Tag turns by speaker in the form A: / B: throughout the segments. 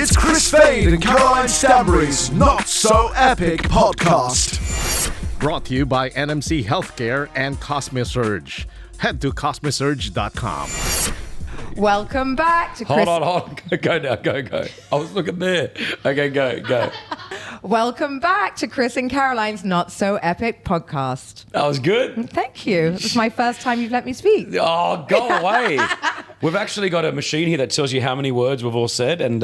A: It's Chris Fade and Caroline Stanbury's Not So Epic podcast.
B: Brought to you by NMC Healthcare and Cosmesurge. Head to cosmesurge.com.
C: Welcome back to Chris.
D: Hold on. Go now. Go. I was looking there. Okay, go.
C: Welcome back to Chris and Caroline's Not So Epic podcast.
D: That was good.
C: Thank you. This is my first time you've let me speak.
D: Oh, go away. We've actually got a machine here that tells you how many words we've all said, and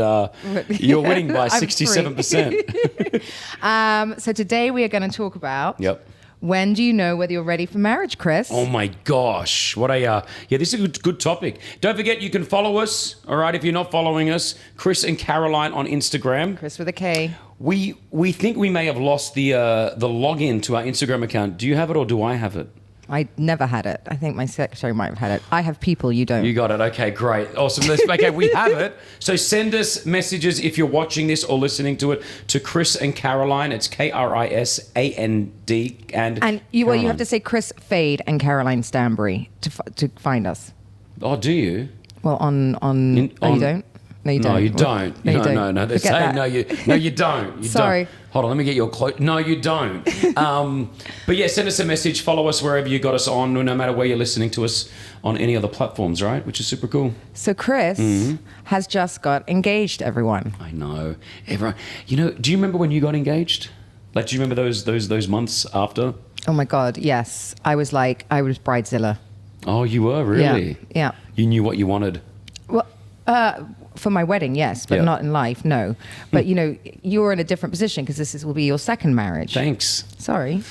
D: you're winning by 67%.
C: So today we are going to talk about...
D: Yep.
C: When do you know whether you're ready for marriage, Chris?
D: Oh my gosh. What a, this is a good topic. Don't forget you can follow us, all right, if you're not following us, Chris and Caroline on Instagram.
C: Chris with a K.
D: We think we may have lost the login to our Instagram account. Do you have it or do I have it?
C: I never had it. I think my secretary might have had it. I have people, you don't.
D: You got it. Okay, great. Awesome. Okay, we have it. So send us messages if you're watching this or listening to it to Chris and Caroline. It's KRISAND
C: and you have to say Chris Fade and Caroline Stanbury to find us.
D: Oh, do you?
C: Well, you don't? No, you don't.
D: No, you don't.
C: No, you don't.
D: No. They're saying no, you don't. You
C: Sorry.
D: Don't. Hold on, let me get your quote. No, you don't. But yeah, send us a message. Follow us wherever you got us on, no matter where you're listening to us on any other platforms, right? Which is super cool.
C: So Chris has just got engaged, everyone.
D: I know. Everyone. Do you remember when you got engaged? Like, do you remember those months after?
C: Oh my God, yes. I was bridezilla.
D: Oh, you were? Really?
C: Yeah.
D: You knew what you wanted?
C: Well, for my wedding, yes, but not in life, no. But, you're in a different position because this will be your second marriage.
D: Thanks.
C: Sorry.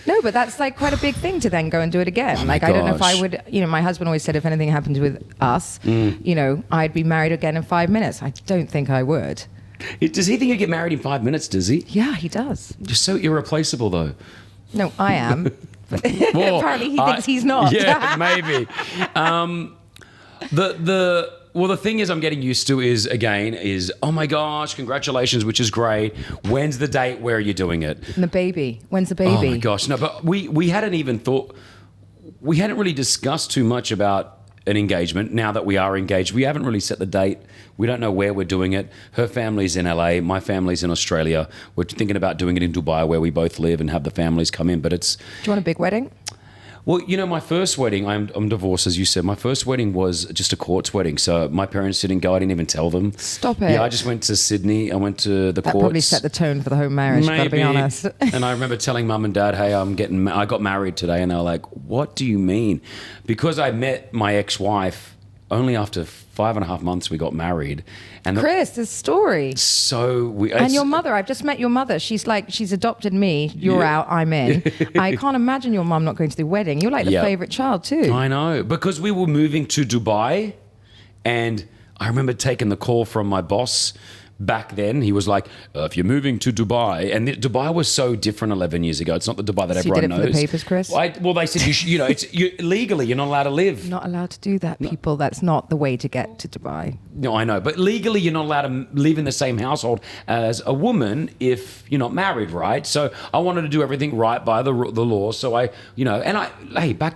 C: No, but that's like quite a big thing to then go and do it again.
D: Oh
C: I don't know if I would, my husband always said if anything happened with us, I'd be married again in 5 minutes. I don't think I would.
D: Does he think you get married in 5 minutes, does he?
C: Yeah, he does.
D: You're so irreplaceable, though.
C: No, I am. Apparently he thinks he's not.
D: Yeah, maybe. The thing is I'm getting used to is, oh my gosh, congratulations, which is great. When's the date? Where are you doing it?
C: And the baby. When's the baby?
D: Oh my gosh. No, but we hadn't really discussed too much about an engagement. Now that we are engaged, we haven't really set the date. We don't know where we're doing it. Her family's in LA. My family's in Australia. We're thinking about doing it in Dubai where we both live and have the families come in. But it's...
C: Do you want a big wedding?
D: Well, my first wedding, I'm divorced, as you said. My first wedding was just a courts wedding. So my parents didn't go. I didn't even tell them.
C: Stop it.
D: Yeah, I just went to Sydney. I went to the courts. That
C: probably set the tone for the whole marriage, gotta be honest.
D: And I remember telling mum and dad, hey, I got married today. And they were like, what do you mean? Because I met my ex-wife only after 5.5 months we got married. And
C: Chris, this story.
D: And
C: your mother, I've just met your mother. She's adopted me. You're out, I'm in. I can't imagine your mum not going to the wedding. You're like the favourite child too.
D: I know. Because we were moving to Dubai, and I remember taking the call from my boss back then. He was like, if you're moving to Dubai, and Dubai was so different 11 years ago. It's not the Dubai that everyone knows.
C: You did it for the papers, Chris?
D: Well, they said, legally, you're not allowed to live.
C: You're not allowed to do that, people. That's not the way to get to Dubai.
D: No, I know. But legally, you're not allowed to live in the same household as a woman if you're not married, right? So I wanted to do everything right by the law. So back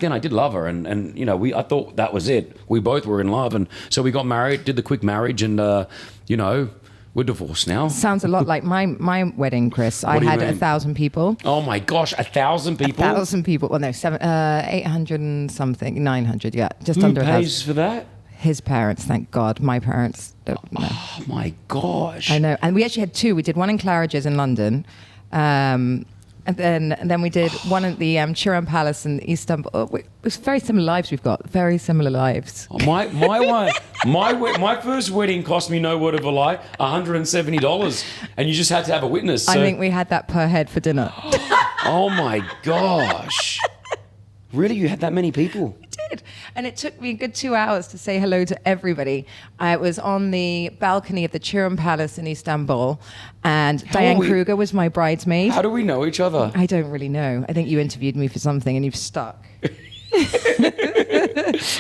D: then I did love her. And I thought that was it. We both were in love. And so we got married, did the quick marriage, and, we're divorced now.
C: Sounds a lot like my wedding, Chris. I had 1,000 people.
D: Oh my gosh, 1,000 people?
C: 1,000 people. Well, no, 800 and something, 900, yeah. Just under 1,000.
D: Who pays for that?
C: His parents, thank God. My parents don't know.
D: Oh my gosh.
C: I know. And we actually had two. We did one in Claridge's in London. And then we did one at the Chiran Palace in Istanbul. It was very similar lives we've got. Very similar lives.
D: My first wedding cost me, no word of a lie, $170, and you just had to have a witness. So.
C: I think we had that per head for dinner.
D: Oh my gosh! Really, you had that many people?
C: We did, and it took me a good 2 hours to say hello to everybody. I was on the balcony of the Chiran Palace in Istanbul, and Diane Kruger was my bridesmaid.
D: How do we know each other?
C: I don't really know. I think you interviewed me for something, and you've stuck.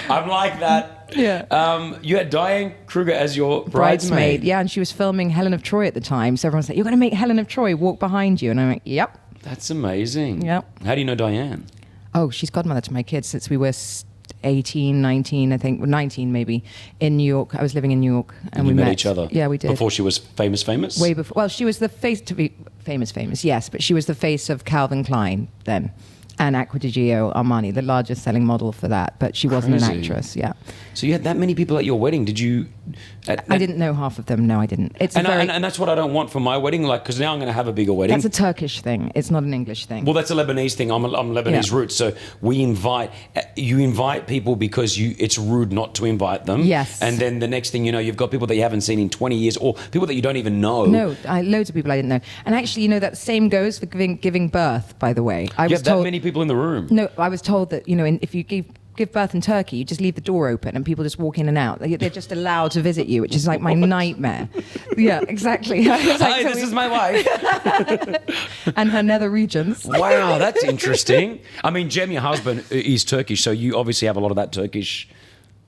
D: I'm like that.
C: Yeah.
D: You had Diane Kruger as your bridesmaid.
C: Yeah, and she was filming Helen of Troy at the time. So everyone's like, "You're going to make Helen of Troy walk behind you," and I'm like, "Yep."
D: That's amazing.
C: Yep.
D: How do you know Diane?
C: Oh, she's godmother to my kids since we were 18, 19, I think, 19 maybe, in New York. I was living in New York, and
D: You
C: we
D: met each other.
C: Yeah, we did.
D: Before she was famous.
C: Way before. Well, she was the face to be famous, yes, but she was the face of Calvin Klein then, and Acqua di Gio Armani, the largest selling model for that. But she wasn't an
D: Crazy.
C: actress. Yeah.
D: So you had that many people at your wedding. Did you?
C: I didn't know half of them. No, I didn't. It's
D: And,
C: a very.
D: and that's what I don't want for my wedding. Like, because now I'm going to have a bigger wedding.
C: That's a Turkish thing. It's not an English thing.
D: Well, that's a Lebanese thing. I'm Lebanese
C: Yeah.
D: roots, so you invite people because it's rude not to invite them.
C: Yes.
D: And then the next thing you know, you've got people that you haven't seen in 20 years, or people that you don't even know.
C: No, loads of people I didn't know. And actually, that same goes for giving birth, by the way. I
D: You
C: was
D: have that
C: told,
D: many people in the room.
C: No, I was told that, if you give birth in Turkey, you just leave the door open and people just walk in and out. They're just allowed to visit you, which is like my nightmare. Yeah, exactly.
D: Hi, this is my wife.
C: And her nether regions.
D: Wow, that's interesting. I mean, Jem, your husband, is Turkish, so you obviously have a lot of that Turkish,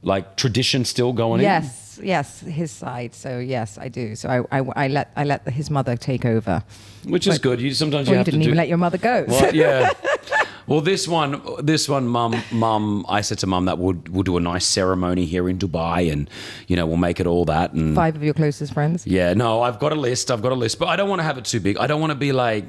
D: like, tradition still going in.
C: Yes, his side. So yes, I do. So I let his mother take over.
D: Which is good. Sometimes you
C: You
D: have to
C: didn't
D: do.
C: even let your mother go.
D: Well, yeah. Well, this one, mum. I said to mum that we'll do a nice ceremony here in Dubai, and we'll make it all that. And
C: 5 of your closest friends.
D: yeah, no, I've got a list, but I don't want to have it too big. I don't want to be like,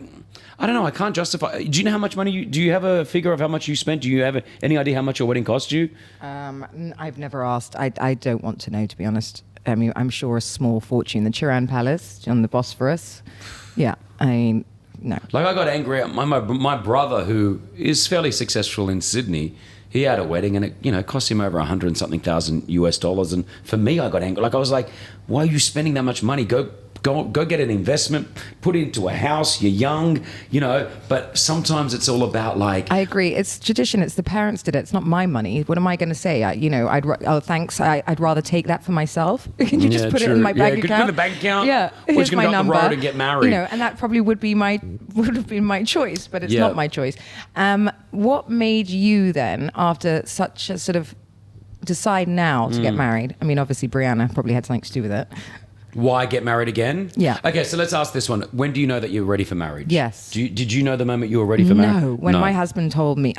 D: I don't know, I can't justify. Do you know how much money do you have a figure of how much you spent? Do you have any idea how much your wedding cost you?
C: I've never asked. I don't want to know, to be honest. I mean, I'm sure a small fortune. The Turan Palace on the Bosphorus. Yeah, no.
D: Like, I got angry at my brother, who is fairly successful in Sydney. He had a wedding, and it cost him over 100 and something thousand US dollars. And for me, I got angry. Like, I was like, why are you spending that much money? Go get an investment, put it into a house. You're young, but sometimes it's all about, like,
C: I agree. It's tradition. It's the parents did it. It's not my money. What am I going to say? Thanks. I'd rather take that for myself. Can you just put it in my bank account?
D: Put it in the bank account.
C: Yeah.
D: Or
C: Here's
D: you
C: my
D: can go up
C: number.
D: the road and get married.
C: And that probably would have been my choice, but it's
D: Yeah.
C: not my choice. What made you then, after such a sort of decide now to get married? I mean, obviously Brianna probably had something to do with it.
D: Why get married again?
C: Yeah.
D: Okay, so let's ask this one. When do you know that you're ready for marriage?
C: Yes.
D: Did you know the moment you were ready for marriage?
C: No, when my husband told me,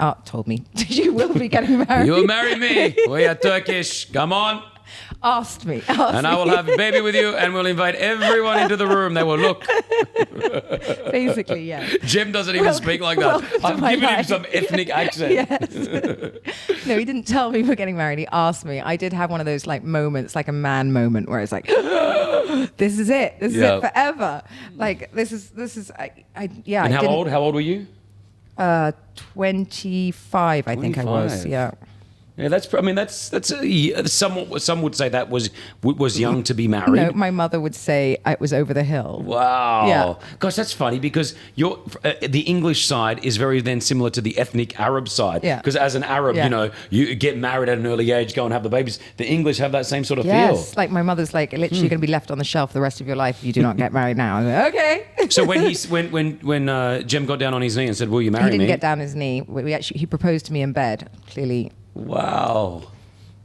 C: you will be getting married.
D: You will marry me. We are Turkish. Come on.
C: Asked me.
D: And I will have a baby with you, and we'll invite everyone into the room. They will look.
C: Basically, yeah.
D: Jim doesn't even speak like that.
C: welcome to
D: I've
C: my
D: given him
C: life.
D: some ethnic accent.
C: Yes. No, he didn't tell me we're getting married. He asked me. I did have one of those like moments, like a man moment, where it's like, this is it. This is
D: Yeah.
C: it forever. Like this is. Yeah.
D: And
C: I
D: how old? How old were you?
C: 25, I think I was.
D: 25.
C: Yeah.
D: Yeah, that's some would say that was young to be married.
C: No, my mother would say it was over the hill.
D: Wow.
C: Yeah.
D: Gosh, that's funny because the English side is very then similar to the ethnic Arab side.
C: Yeah.
D: Because as an Arab,
C: Yeah.
D: you get married at an early age, go and have the babies. The English have that same sort of
C: Yes,
D: feel.
C: like my mother's like literally going to be left on the shelf the rest of your life if you do not get married now. I'm like, okay.
D: So when Jem got down on his knee and said, "Will you marry
C: He didn't
D: me?"
C: get down his knee. He proposed to me in bed. Clearly,
D: Wow.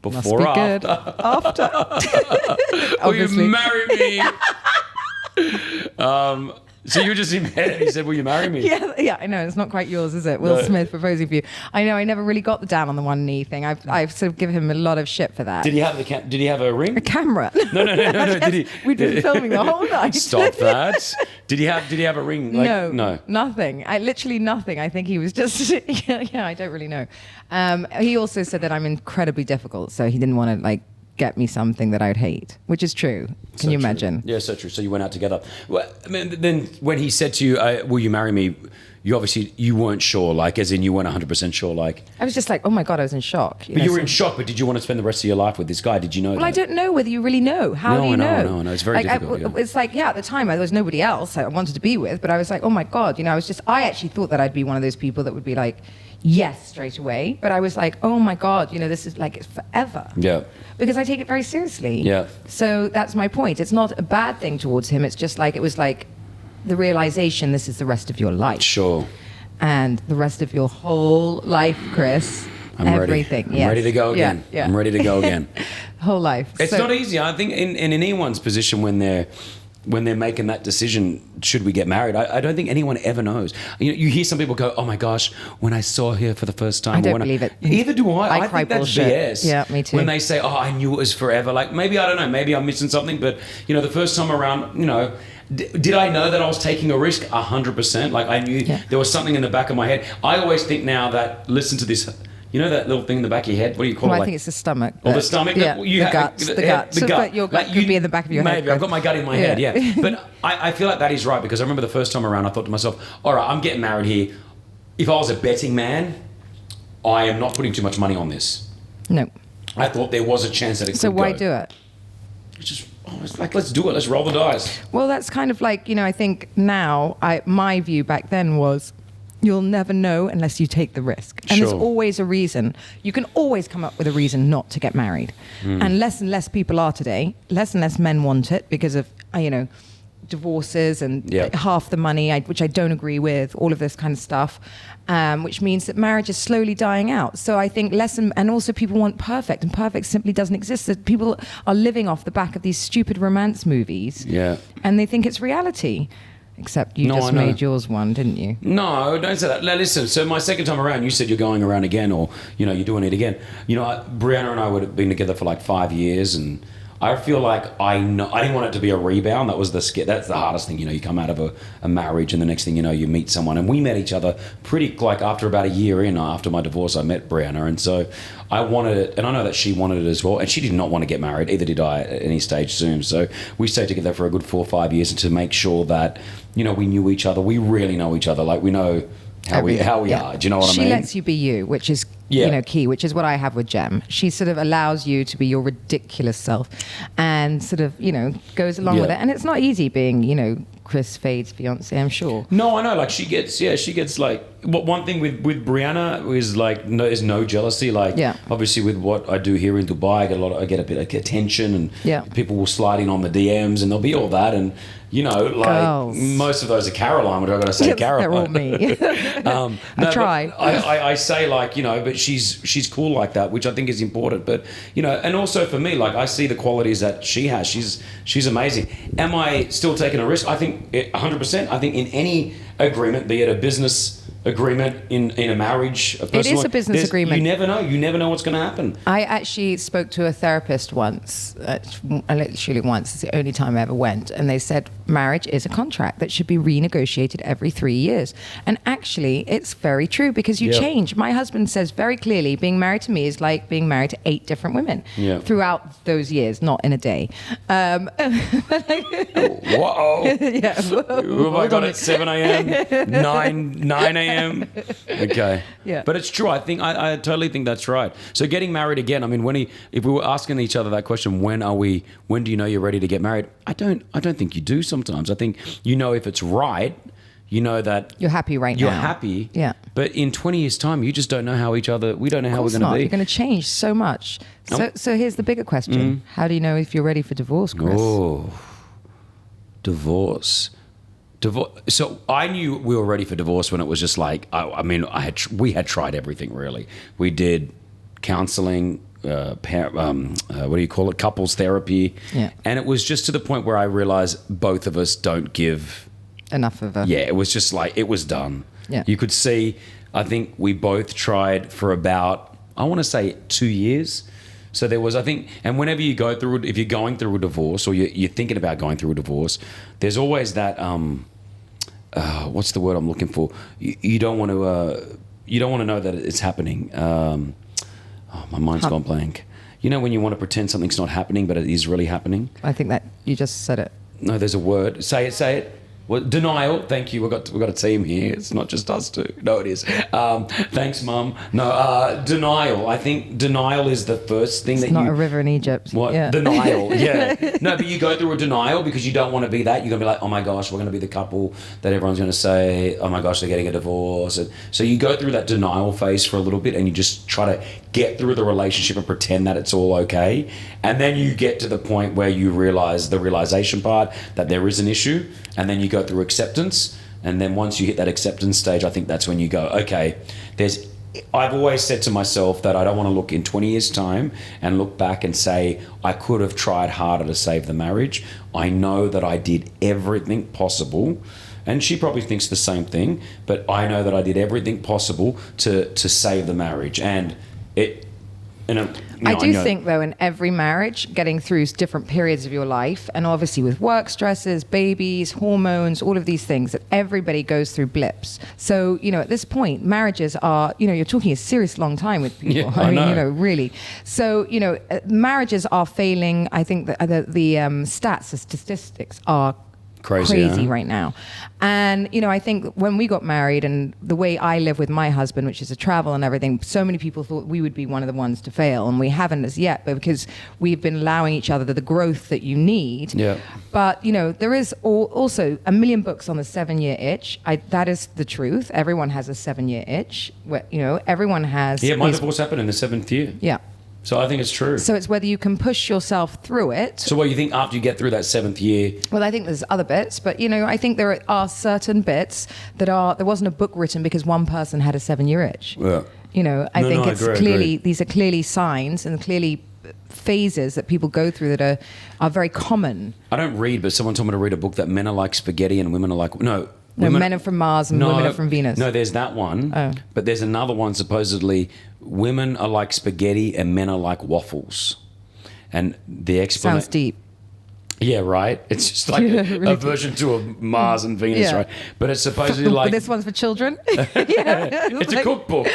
C: must
D: Before
C: be
D: or
C: good.
D: after?
C: After.
D: Will you
C: Obviously.
D: marry me? So you were just in bed and he said, "Will you marry me?"
C: Yeah, I know. It's not quite yours, is it? Will
D: No.
C: Smith proposing for you. I know. I never really got the down on the one knee thing. I've sort of given him a lot of shit for that.
D: Did he have Did he have a ring?
C: A camera.
D: No. Did he?
C: We'd been filming the whole night.
D: Stop that. Did he have a ring? Like, no.
C: Nothing. Literally nothing. I think he was just, yeah, I don't really know. He also said that I'm incredibly difficult, so he didn't want to get me something that I'd hate, which is true. Can you imagine?
D: Yeah, so true. So you went out together. Well, I mean, then when he said to you, "Will you marry me?" You weren't sure, as in you weren't 100% sure,
C: I was just like, oh my God, I was in shock.
D: But you were in shock. But did you want to spend the rest of your life with this guy? Did you know?
C: Well, I don't know whether you really know. How do you know?
D: No. It's very difficult. Yeah.
C: It's like, at the time, there was nobody else I wanted to be with, but I was like, oh my God, I actually thought that I'd be one of those people that would be like, yes, straight away. But I was like, oh my God, this is it's forever.
D: Yeah.
C: Because I take it very seriously.
D: Yeah.
C: So that's my point. It's not a bad thing towards him. It's just it was the realization this is the rest of your life.
D: Sure.
C: And the rest of your whole life, Chris.
D: I'm
C: everything.
D: ready. I'm ready to go again.
C: Yeah.
D: I'm ready to go again.
C: Whole life.
D: It's not easy. I think in anyone's position when they're when they're making that decision, should we get married? I don't think anyone ever knows. You hear some people go, "Oh my gosh, when I saw her for the first time,"
C: I don't believe it.
D: Either do I.
C: I cry
D: think that's
C: bullshit.
D: BS.
C: Yeah, me too.
D: When they say, "Oh, I knew it was forever," like maybe I don't know, maybe I'm missing something, but the first time around, did I know that I was taking a risk? 100%. Like I knew there was something in the back of my head. I always think now that listen to this. You know that little thing in the back of your head? What do you call it?
C: I think it's the stomach.
D: Or the stomach?
C: Yeah,
D: the
C: guts. The gut. But your gut could be in the back of your head.
D: Maybe. I've got my gut in my head, yeah. But I feel like that is right because I remember the first time around I thought to myself, all right, I'm getting married here. If I was a betting man, I am not putting too much money on this.
C: No.
D: I thought there was a chance that it could go.
C: So why do it?
D: It's like, let's do it. Let's roll the dice.
C: Well, that's kind of like, I think now, my view back then was, you'll never know unless you take the risk. And there's always a reason. You can always come up with a reason not to get married. And less people are today. Less and less men want it because of, divorces and half the money, which I don't agree with, all of this kind of stuff, which means that marriage is slowly dying out. So I think and also people want perfect, and perfect simply doesn't exist. That people are living off the back of these stupid romance movies.
D: Yeah.
C: And they think it's reality. Except you just made yours one, didn't you?
D: No, don't say that. Now, listen, so my second time around, you said you're going around again or, you're doing it again. Brianna and I would have been together for like 5 years and I feel like I didn't want it to be a rebound. That's the hardest thing. You come out of a marriage and the next thing you know, you meet someone. And we met each other pretty, like after about a year in, after my divorce, I met Brianna. And so I wanted it, and I know that she wanted it as well. And she did not want to get married, either did I at any stage soon. So we stayed together for a good 4 or 5 years to make sure that, we knew each other. We really know each other. Like we know how we are. Do you know what I mean?
C: She lets you be you, which is key, which is what I have with Jem. She sort of allows you to be your ridiculous self and sort of, goes along with it. And it's not easy being, Chris Fade's fiance, I'm sure.
D: No, I know. Like she gets like, one thing with Brianna is like, there's no jealousy. Like, obviously with what I do here in Dubai, I get a bit of attention and people will slide in on the DMs and there'll be all that. And,
C: Girls.
D: most of those are Caroline. What do I got to say, Caroline?
C: They're all me. I try.
D: I say like, but she's cool like that, which I think is important. But, and also for me, like I see the qualities that she has. She's amazing. Am I still taking a risk? I think 100%. I think in any agreement, be it a business agreement in a marriage,
C: it is a business agreement.
D: You never know what's going to happen.
C: I actually spoke to a therapist once, literally once. It's the only time I ever went, and they said marriage is a contract that should be renegotiated every 3 years. And actually, it's very true because you change. My husband says very clearly, being married to me is like being married to 8 different women throughout those years, not in a day.
D: Whoa! Have I got it 7 a.m., 9 a.m.? Okay.
C: Yeah.
D: But it's true. I I totally think that's right. So getting married again, I mean, if we were asking each other that question, when do you know you're ready to get married? I don't think you do sometimes. I think if it's right, that
C: you're happy right now.
D: You're happy.
C: Yeah.
D: But in 20 years' time, you just don't know we don't know how we're going to be.
C: You're going to change so much. So here's the bigger question. How do you know if you're ready for divorce, Chris?
D: Oh, divorce. So I knew we were ready for divorce when it was just like, we had tried everything really. We did counseling, what do you call it? Couples therapy.
C: Yeah.
D: And it was just to the point where I realized both of us don't give
C: enough of a...
D: Yeah, it was just like, it was done.
C: Yeah.
D: You could see, I think we both tried for about, I want to say 2 years. So there was, I think, and whenever you go through, if you're going through a divorce or you're thinking about going through a divorce, there's always that, what's the word I'm looking for? You don't want to know that it's happening. My mind's gone blank. When you want to pretend something's not happening, but it is really happening.
C: I think that you just said it.
D: No, there's a word. Say it. Well, denial. Thank you. We've got a team here. It's not just us two. No, it is. Thanks, Mum. No, denial. I think denial is the first thing
C: it's not a river in Egypt.
D: What?
C: Yeah.
D: Denial. Yeah. No, but you go through a denial because you don't want to be that. You're going to be like, oh my gosh, we're going to be the couple that everyone's going to say, oh my gosh, they're getting a divorce. And so you go through that denial phase for a little bit and you just try to get through the relationship and pretend that it's all okay. And then you get to the point where you realize the realization part that there is an issue. And then you go through acceptance. And then once you hit that acceptance stage, I think that's when you go, okay, there's I've always said to myself that I don't want to look in 20 years' time and look back and say, I could have tried harder to save the marriage. I know that I did everything possible. And she probably thinks the same thing, but I know that I did everything possible to save the marriage. And it...
C: I do think, though, in every marriage, getting through different periods of your life, and obviously with work stresses, babies, hormones, all of these things, that everybody goes through blips. So, at this point, marriages are, you're talking a serious long time with people.
D: Yeah, I know.
C: Really. So, marriages are failing. I think that the stats, the statistics are crazy right now. And, I think when we got married and the way I live with my husband, which is to travel and everything, so many people thought we would be one of the ones to fail, and we haven't as yet, but because we've been allowing each other the growth that you need.
D: Yeah.
C: But, there is also a million books on the 7-year itch. That is the truth. Everyone has a 7-year itch. Everyone has...
D: Yeah, my divorce happened in the 7th year.
C: Yeah.
D: So I think it's true.
C: So it's whether you can push yourself through it.
D: So what you think after you get through that 7th year?
C: Well, I think there's other bits, but I think there are certain bits there wasn't a book written because one person had a 7-year itch.
D: Yeah.
C: I think
D: I agree.
C: These are clearly signs and clearly phases that people go through that are very common.
D: I don't read, but someone told me to read a book that men are like spaghetti and women are like
C: men are from Mars and women are from Venus.
D: No, there's that one.
C: Oh.
D: But there's another one, supposedly, women are like spaghetti and men are like waffles. And the explanation...
C: Sounds deep.
D: Yeah, right? It's just like a version 2 of Mars and Venus, right? But it's supposedly like...
C: But this one's for children?
D: It's a cookbook.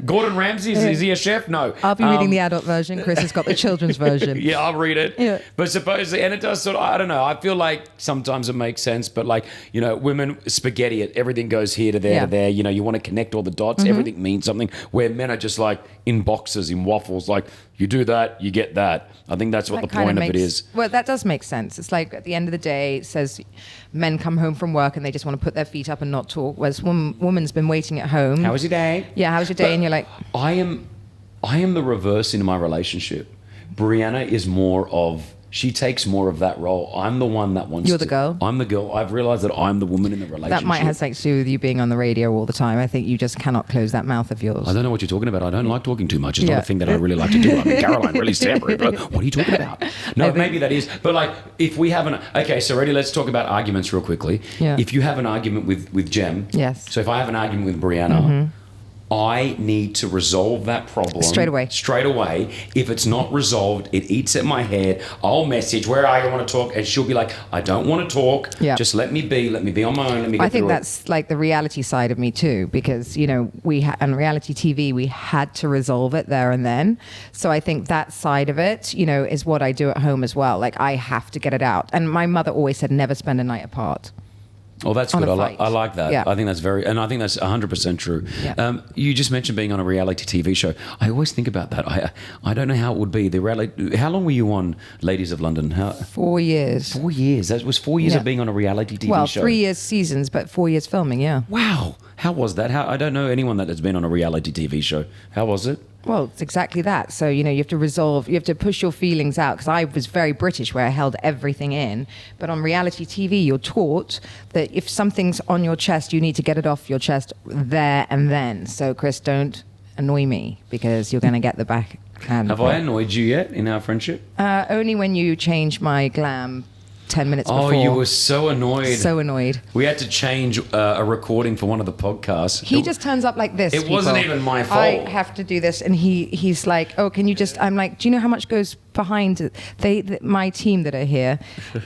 D: Gordon Ramsay, is he a chef? No.
C: I'll be reading the adult version. Chris has got the children's version.
D: Yeah, I'll read it.
C: Yeah.
D: But supposedly, and it does sort of, I don't know, I feel like sometimes it makes sense, but like, women, spaghetti, everything goes here to there to there. You want to connect all the dots. Mm-hmm. Everything means something. Where men are just like in boxes, in waffles, like you do that, you get that. I think that's what the point of it is.
C: Well, that does make sense. It's like at the end of the day, it says men come home from work and they just want to put their feet up and not talk, whereas woman's been waiting at home.
D: How was your day?
C: Yeah, how was your day?
D: But
C: and you're like...
D: I am the reverse in my relationship. Brianna is more of... She takes more of that role. I'm the one that wants
C: You're the girl?
D: I'm the girl. I've realized that I'm the woman in the relationship.
C: That might have something to do with you being on the radio all the time. I think you just cannot close that mouth of yours.
D: I don't know what you're talking about. I don't like talking too much. It's not a thing that I really like to do. I mean, Caroline really stammering. What are you talking about? No, maybe that is. But like, if we have an... Okay, so ready, let's talk about arguments real quickly.
C: Yeah.
D: If you have an argument with Jem...
C: Yes.
D: So if I have an argument with Brianna... I need to resolve that problem
C: straight away.
D: If it's not resolved, it eats at my head. I'll message, where are you? I want to talk. And she'll be like, I don't want to talk. Yeah. Just let me be on my own. Let me get
C: I think
D: through
C: that's like the reality side of me too, because, we on reality TV, we had to resolve it there and then. So I think that side of it, is what I do at home as well. Like I have to get it out. And my mother always said, never spend a night apart.
D: Oh, that's good. I like that.
C: Yeah.
D: I think that's and I think that's 100% true.
C: Yeah.
D: You just mentioned being on a reality TV show. I always think about that. I don't know how it would be. How long were you on Ladies of London?
C: 4 years.
D: 4 years. That was 4 years of being on a reality TV show.
C: Well, 3 years seasons, but 4 years filming, yeah.
D: Wow. How was that? I don't know anyone that has been on a reality TV show. How was it?
C: Well, it's exactly that. So, you have to push your feelings out, because I was very British where I held everything in. But on reality TV, you're taught that if something's on your chest, you need to get it off your chest there and then. So, Chris, don't annoy me, because you're going to get the backhand.
D: Have I annoyed you yet in our friendship?
C: Only when you changed my glam 10 minutes before.
D: Oh, you were so annoyed.
C: So annoyed.
D: We had to change a recording for one of the podcasts.
C: He just turns up like this.
D: It wasn't even my fault.
C: I have to do this. And he's like, oh, can you just... I'm like, do you know how much goes behind it? My team that are here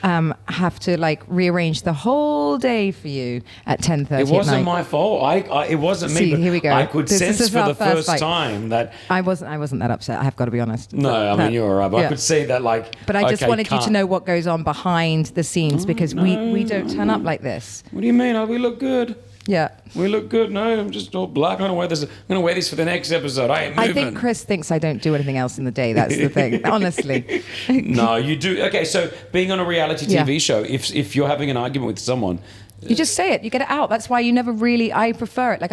C: have to like rearrange the whole day for you at 10:30
D: It wasn't my fault. It wasn't me.
C: See,
D: but
C: here we go.
D: I could sense for the first time that...
C: I wasn't that upset. I have got to be honest.
D: No, I mean, you were right. But I could see that like...
C: But I just wanted you to know what goes on behind the scenes, because we don't turn up like this.
D: What do you mean? We look good.
C: Yeah.
D: We look good. No, I'm just all black. I'm going to wear this for the next episode. I ain't moving.
C: I think Chris thinks I don't do anything else in the day. That's the thing. Honestly.
D: No, you do. Okay, so being on a reality TV show, if you're having an argument with someone...
C: You just say it. You get it out. That's why you never really... I prefer it. Like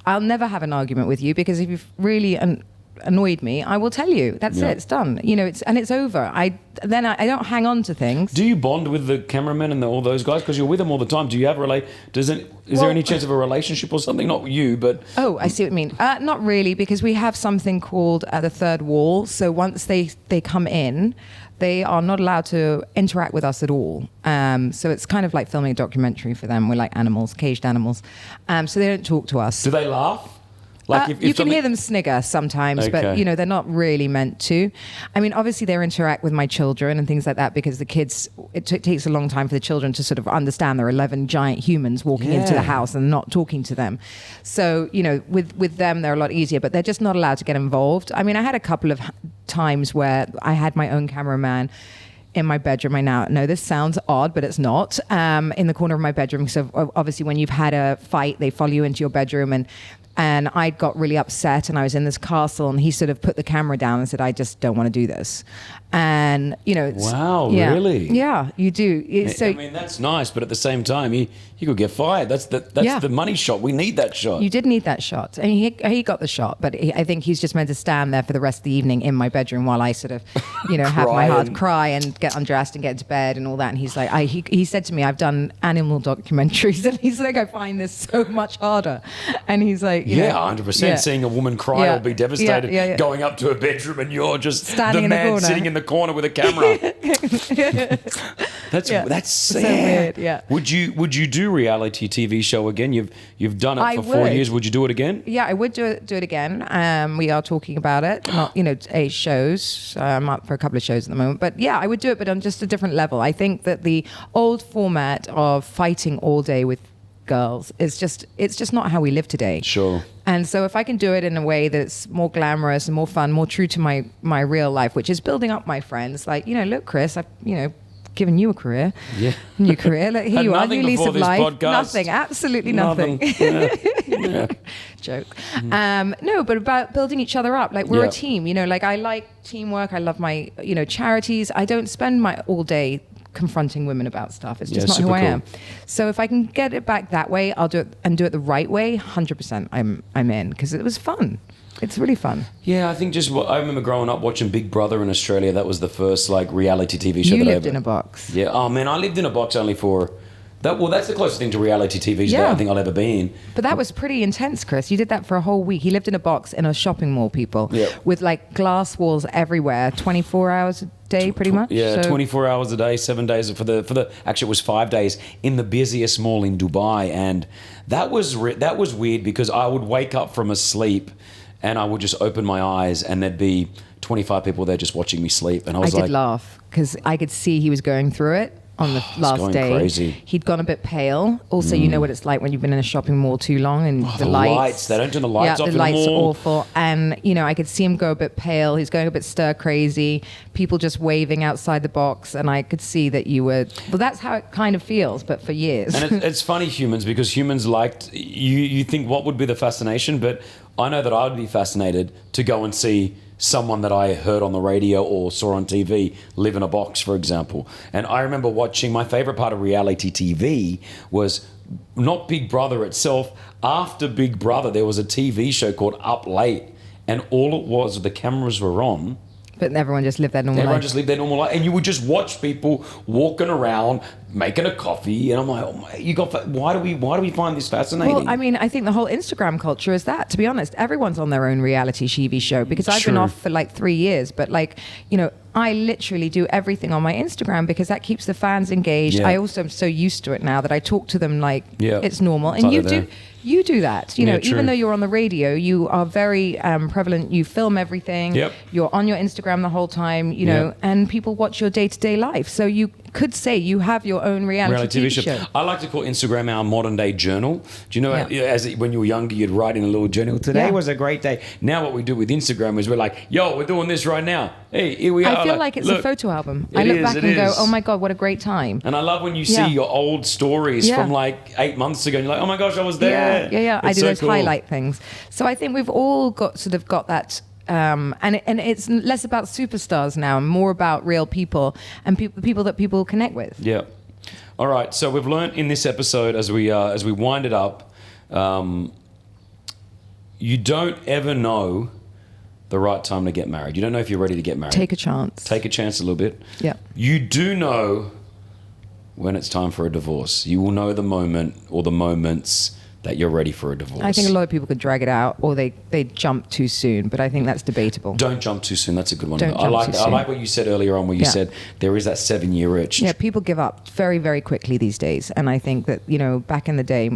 C: I'll never have an argument with you, because if you've really... annoyed me, I will tell you. That's it. It's done. You know, it's over. I don't hang on to things.
D: Do you bond with the cameramen and all those guys because you're with them all the time? Do you have Is there any chance of a relationship or something? Not you, but
C: oh, I see what you mean. Not really, because we have something called the third wall. So once they come in, they are not allowed to interact with us at all. So it's kind of like filming a documentary for them. We're like animals, caged animals. So they don't talk to us.
D: do they laugh? If
C: You can hear them snigger sometimes,
D: Okay.
C: but, you know, they're not really meant to. I mean, obviously they interact with my children and things like that because the kids, it takes a long time for the children to sort of understand there are 11 giant humans walking into the house and not talking to them. So, you know, with them, they're a lot easier, but they're just not allowed to get involved. I mean, I had a couple of times where I had my own cameraman in my bedroom. I now know this sounds odd, but it's not. In the corner of my bedroom. So obviously when you've had a fight, they follow you into your bedroom, and I got really upset, and I was in this castle, and he sort of put the camera down and said, I just don't want to do this. And, you know,
D: wow, really?
C: Yeah, you do. So,
D: I mean, that's nice, but at the same time, he could get fired. That's the money shot. We need that shot.
C: You did need that shot. And he got the shot, but I think he's just meant to stand there for the rest of the evening in my bedroom while I sort of, you know, have my hard cry and get undressed and get into bed and all that. And he's like, he said to me, I've done animal documentaries, and he's like, I find this so much harder. And he's like, you know,
D: 100%. Seeing a woman cry will be devastated. Going up to a bedroom and you're just
C: standing
D: the
C: in
D: man
C: the corner.
D: sitting in the corner with a camera. That's sad.
C: So weird, yeah.
D: Would you do reality TV show again? You've done it for 4 years. Would you do it again?
C: Yeah, I would do it again. We are talking about it. Not, you know, 8 shows. I'm up for a couple of shows at the moment. But yeah, I would do it, but on just a different level. I think that the old format of fighting all day with girls it's just not how we live today.
D: Sure.
C: And so if I can do it in a way that's more glamorous and more fun, more true to my real life, which is building up my friends, like, you know, look, Chris, I've, you know, given you a career.
D: Yeah.
C: New career. Like, here you are, new lease of life.
D: Podcast.
C: Nothing, absolutely nothing.
D: Yeah.
C: Joke. No, but about building each other up. Like, we're a team, you know, like I like teamwork. I love my, you know, charities. I don't spend my all day confronting women about stuff. It's just not who I am. So if I can get it back that way, I'll do it, and do it the right way. 100% I'm in, because it was fun. It's really fun.
D: Yeah, I think I remember growing up watching Big Brother in Australia. That was the first like reality TV show.
C: You lived in a box.
D: Yeah. Oh man, I lived in a box only for that. Well, that's the closest thing to reality TV that I think I'll ever be in.
C: But that was pretty intense, Chris. You did that for a whole week. He lived in a box in a shopping mall, people, with like glass walls everywhere, 24 hours a day, pretty much.
D: Yeah, so 24 hours a day, 7 days for the. Actually, it was 5 days in the busiest mall in Dubai, and that was weird because I would wake up from a sleep, and I would just open my eyes, and there'd be 25 people there just watching me sleep, and I did
C: laugh because I could see he was going through it. On the last day,
D: crazy.
C: He'd gone a bit pale. Also, you know what it's like when you've been in a shopping mall too long, and the lights.
D: They don't turn the lights off in the
C: lights
D: mall.
C: are awful. And, you know, I could see him go a bit pale. He's going a bit stir crazy. People just waving outside the box. And I could see that you were... Well, that's how it kind of feels, but for years.
D: And it's funny, humans, because humans liked... You think what would be the fascination, but I know that I would be fascinated to go and see someone that I heard on the radio or saw on TV live in a box, for example. And I remember watching, my favorite part of reality TV was not Big Brother itself. After Big Brother, there was a TV show called Up Late, and all it was, the cameras were on.
C: But everyone just lived their normal life.
D: Everyone just lived their normal life. And you would just watch people walking around, making a coffee. And I'm like, oh my, why do we find this fascinating?
C: Well, I mean, I think the whole Instagram culture is that, to be honest. Everyone's on their own reality TV show, because I've been off for like 3 years. But like, you know, I literally do everything on my Instagram because that keeps the fans engaged.
D: Yeah.
C: I also am so used to it now that I talk to them like it's normal.
D: It's
C: and
D: you
C: do that. You know, even though you're on the radio, you are very prevalent. You film everything.
D: Yep.
C: You're on your Instagram the whole time, you know, and people watch your day-to-day life. So you could say you have your own reality TV show.
D: I like to call Instagram our modern day journal. Do you know, when you were younger, you'd write in a little journal, today was a great day. Now what we do with Instagram is we're like, yo, we're doing this right now. Hey, here we are.
C: I feel like it's a photo album. I look back and go, oh my God, what a great time.
D: And I love when you see your old stories from like 8 months ago and you're like, oh my gosh, I was there.
C: Yeah. I do those highlight things. So I think we've all got that. And it's less about superstars now and more about real people and people that people connect with.
D: Yeah. All right. So we've learned in this episode as we wind it up, you don't ever know the right time to get married. You don't know if you're ready to get married.
C: Take a chance.
D: Take a chance a little bit.
C: Yeah.
D: You do know when it's time for a divorce. You will know the moment or the moments that you're ready for a divorce.
C: I think a lot of people could drag it out, or they jump too soon, but I think that's debatable.
D: Don't jump too soon. That's a good one.
C: Don't
D: I
C: jump
D: like
C: too
D: I
C: soon.
D: like what you said earlier on, where you said there is that 7-year itch.
C: Yeah, people give up very, very quickly these days, and I think that back in the day,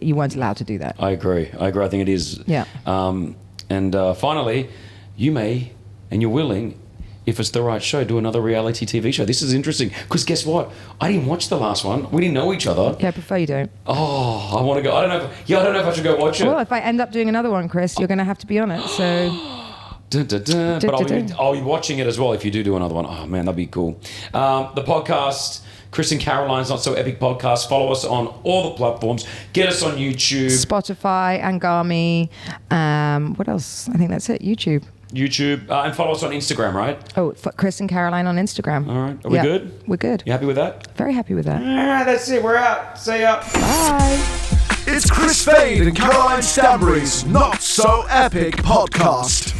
C: you weren't allowed to do that.
D: I agree. I think it is.
C: Yeah.
D: And finally, you may, and you're willing, if it's the right show, do another reality TV show. This is interesting because guess what? I didn't watch the last one. We didn't know each other.
C: Yeah, I prefer you don't.
D: Oh, I want to go. I don't know. I don't know if I should go watch it.
C: Well, if I end up doing another one, Chris, you're going to have to be on it. So.
D: Dun, dun, dun. But I'll be watching it as well if you do another one. Oh man, that'd be cool. The podcast, Chris and Caroline's Not So Epic Podcast. Follow us on all the platforms. Get us on YouTube.
C: Spotify, Angami. What else? I think that's it. YouTube.
D: And follow us on Instagram, right?
C: Oh, Chris and Caroline on Instagram.
D: All right. Are we good?
C: We're good.
D: You happy with that?
C: Very happy with that.
D: All right, that's it. We're out. See ya.
C: Bye.
A: It's Chris Fade and Caroline Stanbury's Not So Epic Podcast.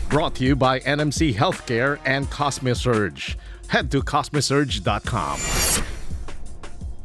B: Brought to you by NMC Healthcare and Cosmesurge. Head to cosmesurge.com.